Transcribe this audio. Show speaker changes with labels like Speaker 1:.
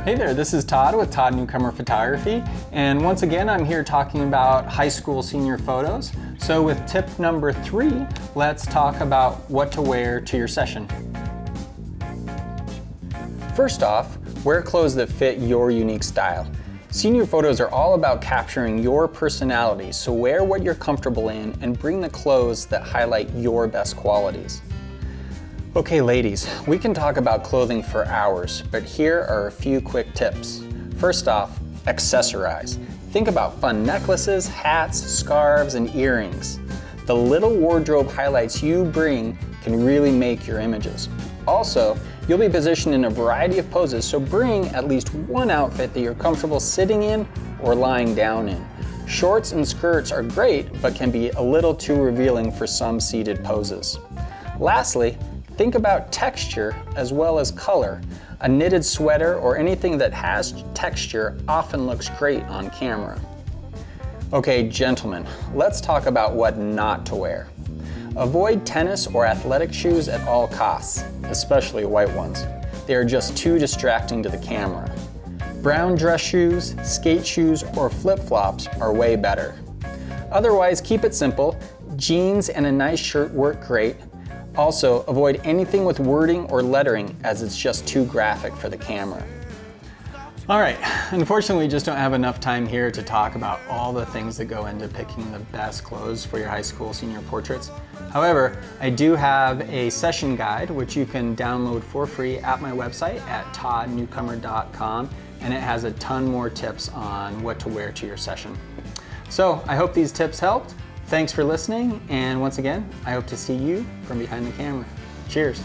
Speaker 1: Hey there, this is Todd with Todd Newcomer Photography, and once again I'm here talking about high school senior photos. So with tip number 3, let's talk about what to wear to your session. First off, wear clothes that fit your unique style. Senior photos are all about capturing your personality, so wear what you're comfortable in and bring the clothes that highlight your best qualities. Okay ladies, we can talk about clothing for hours, but here are a few quick tips. First off, accessorize. Think about fun necklaces, hats, scarves, and earrings. The little wardrobe highlights you bring can really make your images. Also, you'll be positioned in a variety of poses, so bring at least one outfit that you're comfortable sitting in or lying down in. Shorts and skirts are great, but can be a little too revealing for some seated poses. Lastly, think about texture as well as color. A knitted sweater or anything that has texture often looks great on camera. Okay, gentlemen, let's talk about what not to wear. Avoid tennis or athletic shoes at all costs, especially white ones. They are just too distracting to the camera. Brown dress shoes, skate shoes, or flip-flops are way better. Otherwise, keep it simple. Jeans and a nice shirt work great. Also, avoid anything with wording or lettering as it's just too graphic for the camera. All right, unfortunately we just don't have enough time here to talk about all the things that go into picking the best clothes for your high school senior portraits. However, I do have a session guide which you can download for free at my website at toddnewcomer.com, and it has a ton more tips on what to wear to your session. So I hope these tips helped. Thanks for listening, and once again, I hope to see you from behind the camera. Cheers.